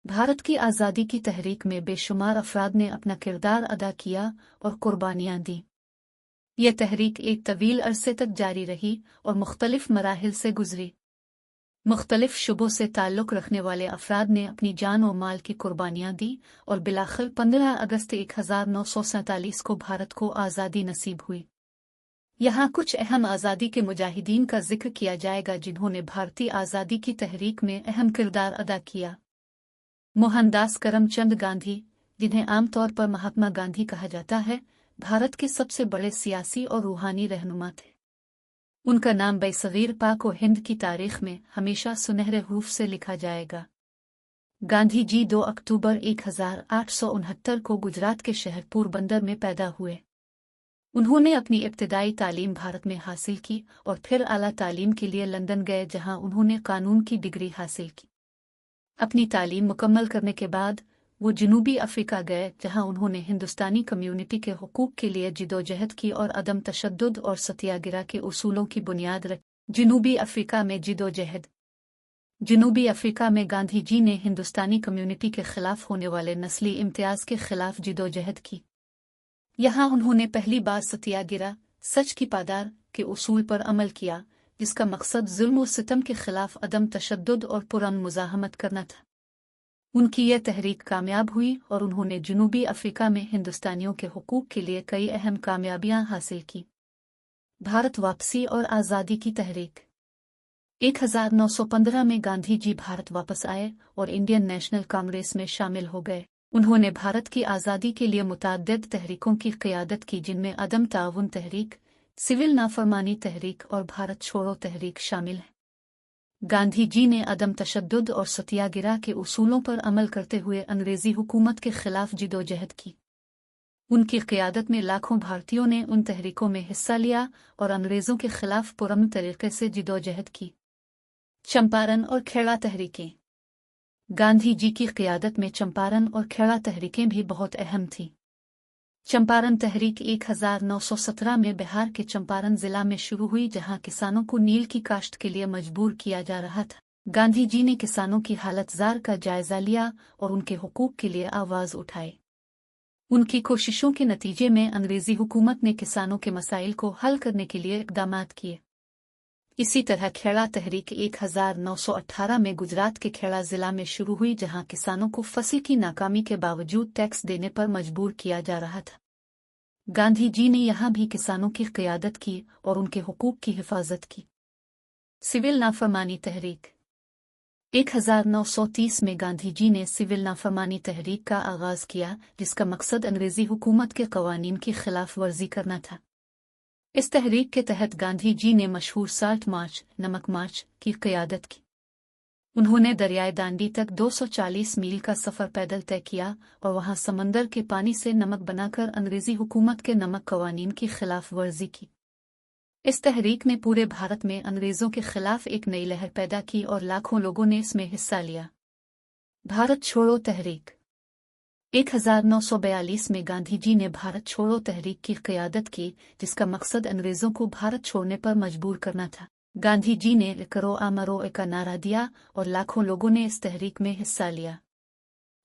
भारत की आज़ादी की तहरीक में बेशुमार अफराद ने अपना किरदार अदा किया और कुर्बानियाँ दी। यह तहरीक एक तवील अरसे तक जारी रही और मुख्तलिफ मराहिल से गुजरी। मुख्तलिफ शुबों से ताल्लुक़ रखने वाले अफराद ने अपनी जान और माल की कुर्बानियाँ दी और बिलाखिर 15 अगस्त 1947 को भारत को आज़ादी नसीब हुई। यहाँ कुछ अहम आज़ादी के मुजाहिदीन का जिक्र किया जाएगा जिन्होंने भारतीय आज़ादी की तहरीक में अहम किरदार अदा किया। मोहनदास करमचंद गांधी, जिन्हें आमतौर पर महात्मा गांधी कहा जाता है, भारत के सबसे बड़े सियासी और रूहानी रहनुमा थे। उनका नाम बरसगीर पाक और हिंद की तारीख में हमेशा सुनहरे हरूफ से लिखा जाएगा। गांधी जी 2 अक्टूबर 1869 को गुजरात के शहर पोरबंदर में पैदा हुए। उन्होंने अपनी इब्तदाई तालीम भारत में हासिल की और फिर आला तालीम के लिए लंदन गए, जहां उन्होंने कानून की डिग्री हासिल की। अपनी तालीम मुकम्मल करने के बाद वो जनूबी अफ्रीका गए, जहां उन्होंने हिंदुस्तानी कम्युनिटी के हुकूक के लिए जिदोजहद की और अदम तशद्दुद और सत्याग्रह के उसूलों की बुनियाद रखी। जनूबी अफ्रीका में जिदोजहद। जनूबी अफ्रीका में गांधी जी ने हिंदुस्तानी कम्युनिटी के खिलाफ होने वाले नस्ली इम्तियाज के खिलाफ जिदोजहद की। यहाँ उन्होंने पहली बार सत्याग्रह, सच की पादार के उसूल पर अमल किया, जिसका मकसद जुल्म और सितम के खिलाफ अदम तशद्दुद और पुरअमन मुज़ाहमत करना था। उनकी यह तहरीक कामयाब हुई और उन्होंने जनूबी अफ्रीका में हिंदुस्तानियों के हुकूक के लिए कई अहम कामयाबियां हासिल की। भारत वापसी और आज़ादी की तहरीक। 1915 में गांधी जी भारत वापस आए और इंडियन नेशनल कांग्रेस में शामिल हो गए। उन्होंने भारत की आज़ादी के लिए मुतअद्दिद तहरीकों की क़ियादत की, जिनमें अदम ताउन तहरीक, सिविल नाफरमानी तहरीक और भारत छोड़ो तहरीक शामिल है। गांधी जी ने अदम तशद्दुद और सत्याग्रह के उसूलों पर अमल करते हुए अंग्रेज़ी हुकूमत के खिलाफ जिदोजहद की। उनकी क़ियादत में लाखों भारतीयों ने उन तहरीकों में हिस्सा लिया और अंग्रेज़ों के खिलाफ पुरअमन तरीके से जिदोजहद की। चंपारण और खेड़ा तहरीकें। गांधी जी की क़ियादत में चंपारण और खेड़ा तहरीकें भी बहुत अहम थीं। चंपारण तहरीक 1917 में बिहार के चंपारण जिला में शुरू हुई, जहां किसानों को नील की काश्त के लिए मजबूर किया जा रहा था। गांधी जी ने किसानों की हालत जार का जायजा लिया और उनके हुकूक के लिए आवाज़ उठाई। उनकी कोशिशों के नतीजे में अंग्रेज़ी हुकूमत ने किसानों के मसाइल को हल करने के लिए इक़दामात किए। इसी तरह खेड़ा तहरीक 1918 में गुजरात के खेड़ा जिला में शुरू हुई, जहां किसानों को फसल की नाकामी के बावजूद टैक्स देने पर मजबूर किया जा रहा था। गांधी जी ने यहां भी किसानों की क़ियादत की और उनके हुकूक की हिफाजत की। सिविल नाफरमानी तहरीक। 1930 में गांधी जी ने सिविल नाफरमानी तहरीक का आगाज़ किया, जिसका मकसद अंग्रेज़ी हुकूमत के क़वानीन की खिलाफ वर्जी करना था। इस तहरीक के तहत गांधी जी ने मशहूर साल्ट मार्च, नमक मार्च की क़ियादत की। उन्होंने दरियाए दांडी तक 240 मील का सफ़र पैदल तय किया और वहां समंदर के पानी से नमक बनाकर अंग्रेज़ी हुकूमत के नमक क़वानीन की खिलाफ वर्जी की। इस तहरीक ने पूरे भारत में अंग्रेज़ों के खिलाफ एक नई लहर पैदा की और लाखों लोगों ने इसमें हिस्सा लिया। भारत छोड़ो तहरीक। 1942 में गांधी जी ने भारत छोड़ो तहरीक की क़ियादत की, जिसका मकसद अंग्रेज़ों को भारत छोड़ने पर मजबूर करना था। गांधी जी ने करो आमरो का नारा दिया और लाखों लोगों ने इस तहरीक में हिस्सा लिया।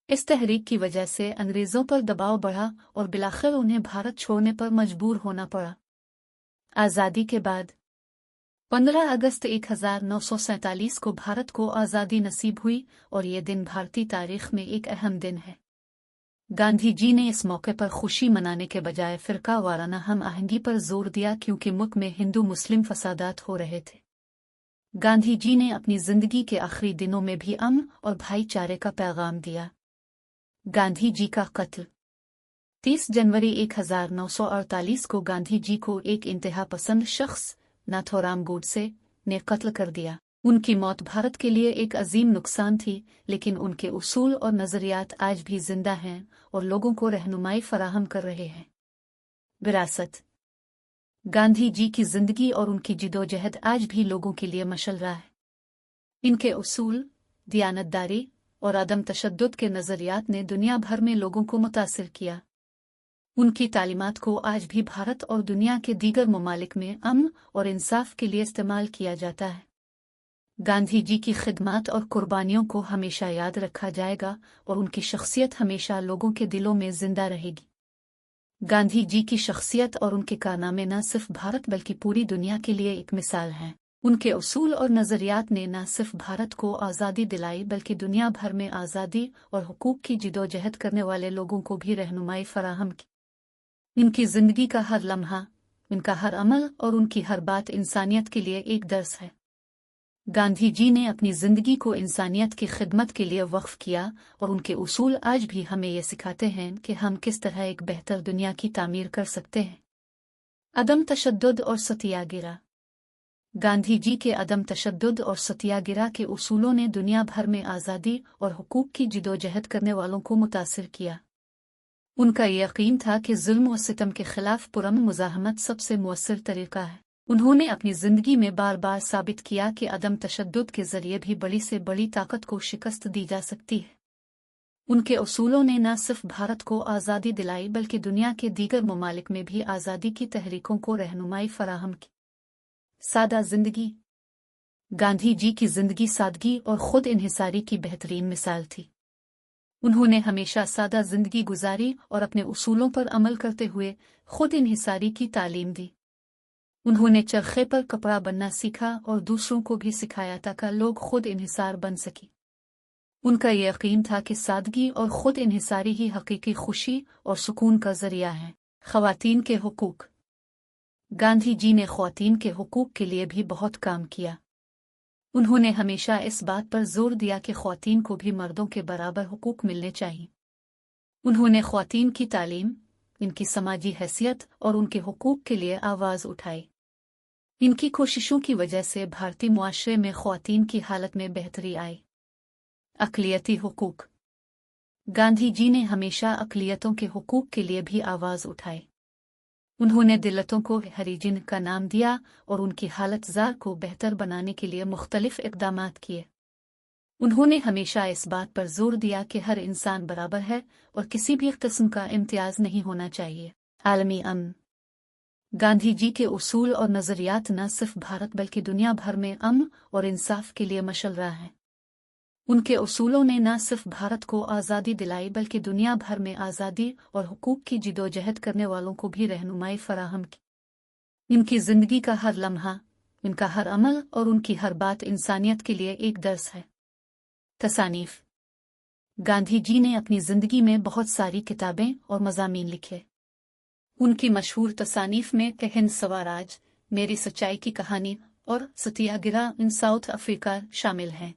इस तहरीक की वजह से अंग्रेज़ों पर दबाव बढ़ा और बिलाखिर उन्हें भारत छोड़ने पर मजबूर होना पड़ा। आज़ादी के बाद 15 अगस्त 1947 को भारत को आज़ादी नसीब हुई और ये दिन भारतीय तारीख़ में एक अहम दिन है। गांधी जी ने इस मौके पर खुशी मनाने के बजाय फ़िरका वाराना हम आहंगी पर जोर दिया, क्योंकि मुल्क में हिंदू मुस्लिम फसादात हो रहे थे। गांधी जी ने अपनी ज़िंदगी के आखिरी दिनों में भी अमन और भाईचारे का पैगाम दिया। गांधी जी का कत्ल। 30 जनवरी 1948 को गांधी जी को एक इंतहा पसंद शख्स नाथोराम गोडसे ने कत्ल कर दिया। उनकी मौत भारत के लिए एक अजीम नुकसान थी, लेकिन उनके उसूल और नज़रियात आज भी जिंदा हैं और लोगों को रहनुमाई फराहम कर रहे हैं। विरासत। गांधी जी की जिंदगी और उनकी जिदोजहद आज भी लोगों के लिए मशअला है। इनके उसूल, दियानतदारी और अदम तशद्दुद के नज़रियात ने दुनिया भर में लोगों को मुतासिर किया। उनकी तालीमात को आज भी भारत और दुनिया के दीगर ममालिक में अमन और इंसाफ के लिए इस्तेमाल किया जाता है। गांधी जी की खिदमत और कुर्बानियों को हमेशा याद रखा जाएगा और उनकी शख्सियत हमेशा लोगों के दिलों में जिंदा रहेगी। गांधी जी की शख्सियत और उनके कारनामे न सिर्फ भारत बल्कि पूरी दुनिया के लिए एक मिसाल हैं। उनके उसूल और नज़रियात ने न सिर्फ भारत को आज़ादी दिलाई बल्कि दुनिया भर में आज़ादी और हुकूक की जिदोजहद करने वाले लोगों को भी रहनुमाई फराहम की। इनकी ज़िंदगी का हर लम्हा, इनका हर अमल और उनकी हर बात इंसानियत के लिए एक दर्स है। गांधी जी ने अपनी ज़िंदगी को इंसानियत की खिदमत के लिए वक्फ किया और उनके उसूल आज भी हमें ये सिखाते हैं कि हम किस तरह एक बेहतर दुनिया की तामीर कर सकते हैं। अदम तशद्दुद और सत्याग्रह। गांधी जी के अदम तशद्दुद और सत्याग्रह के उसूलों ने दुनिया भर में आज़ादी और हुकूक की जिदोजहद करने वालों को मुतासिर किया। उनका यकीन था कि जुल्म और सितम के खिलाफ पुरअमन मुज़ाहमत सबसे मुअस्सर तरीका है। उन्होंने अपनी ज़िंदगी में बार बार साबित किया कि अदम तशद्दुद के ज़रिए भी बड़ी से बड़ी ताकत को शिकस्त दी जा सकती है। उनके उसूलों ने न सिर्फ भारत को आज़ादी दिलाई बल्कि दुनिया के दीगर ममालिक में भी आज़ादी की तहरीकों को रहनुमाई फराहम की। सादा ज़िंदगी। गांधी जी की ज़िंदगी सादगी और खुद इन्हिसारी की बेहतरीन मिसाल थी। उन्होंने हमेशा सादा ज़िंदगी गुजारी और अपने उसूलों पर अमल करते हुए खुद इन्हिसारी की तालीम दी। उन्होंने चरखे पर कपड़ा बनना सीखा और दूसरों को भी सिखाया ताकि लोग खुद इन्हिसार बन सकें। उनका यकीन था कि सादगी और खुद इन्हिसारी ही हकीकी खुशी और सुकून का ज़रिया है। ख़वातीन के हुकूक। गांधी जी ने ख़वातीन के हुकूक के लिए भी बहुत काम किया। उन्होंने हमेशा इस बात पर जोर दिया कि ख़वातीन को भी मर्दों के बराबर हुकूक मिलने चाहिए। उन्होंने ख़वातीन की तालीम, इनकी समाजी हैसियत और उनके हुकूक के लिए आवाज़ उठाई। इनकी कोशिशों की वजह से भारतीय मुआशरे में ख़वातीन की हालत में बेहतरी आई। अक़लियती हुकूक। गांधी जी ने हमेशा अक़लियतों के हुकूक के लिए भी आवाज़ उठाई। उन्होंने दिल्लतों को हरीजिन का नाम दिया और उनकी हालत ज़ार को बेहतर बनाने के लिए मुख्तलिफ इक़दामात किए। उन्होंने हमेशा इस बात पर जोर दिया कि हर इंसान बराबर है और किसी भी किस्म का इम्तियाज़ नहीं होना चाहिए। आलमी अमन। गांधी जी के उसूल और नज़रियात न सिर्फ भारत बल्कि दुनिया भर में अमन और इंसाफ के लिए मशल्ला हैं। उनके उसूलों ने न सिर्फ भारत को आज़ादी दिलाई बल्कि दुनिया भर में आज़ादी और हुकूक की जिदोजहद करने वालों को भी रहनुमाई फराहम की। इनकी ज़िंदगी का हर लम्हा, इनका हर अमल और उनकी हर बात इंसानियत के लिए एक दर्स है। तसानीफ़। गांधी जी ने अपनी ज़िंदगी में बहुत सारी किताबें और मज़ामीन लिखे। उनकी मशहूर तसानीफ़ में हिंद स्वराज, मेरी सच्चाई की कहानी और सत्याग्रह इन साउथ अफ्रीका शामिल हैं।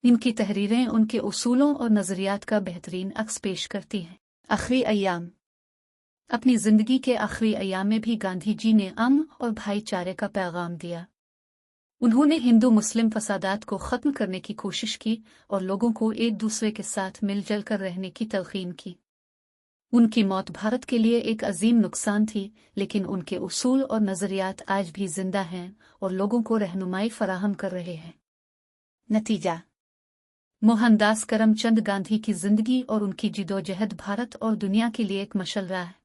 इनकी तहरीरें उनके उसूलों और नज़रियात का बेहतरीन अक्स पेश करती हैं। आखिरी अय्याम। अपनी ज़िंदगी के आखिरी अय्याम में भी गांधी जी ने अमन और भाईचारे का पैगाम दिया। उन्होंने हिंदू मुस्लिम फसादात को ख़त्म करने की कोशिश की और लोगों को एक दूसरे के साथ मिलजुल कर रहने की तलक़ीन की। उनकी मौत भारत के लिए एक अजीम नुकसान थी, लेकिन उनके उसूल और नज़रियात आज भी जिंदा हैं और लोगों को रहनुमाई फराहम कर रहे हैं। नतीजा। मोहनदास करमचंद गांधी की जिंदगी और उनकी जिदोजहद भारत और दुनिया के लिए एक मशल्ला है।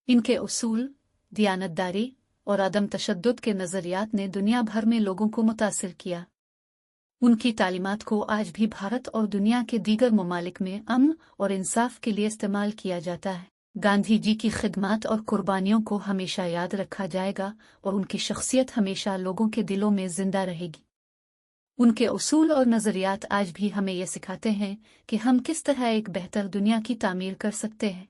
इनके उसूल, दियानतदारी और अदम तशद्दुद के नज़रियात ने दुनिया भर में लोगों को मुतासिर किया। उनकी तालीमात को आज भी भारत और दुनिया के दीगर ममालिक में अमन और इंसाफ के लिए इस्तेमाल किया जाता है। गांधी जी की खिदमत और कुर्बानियों को हमेशा याद रखा जाएगा और उनकी शख्सियत हमेशा लोगों के दिलों में जिंदा रहेगी। उनके उसूल और नज़रियात आज भी हमें यह सिखाते हैं कि हम किस तरह एक बेहतर दुनिया की तामीर कर सकते हैं।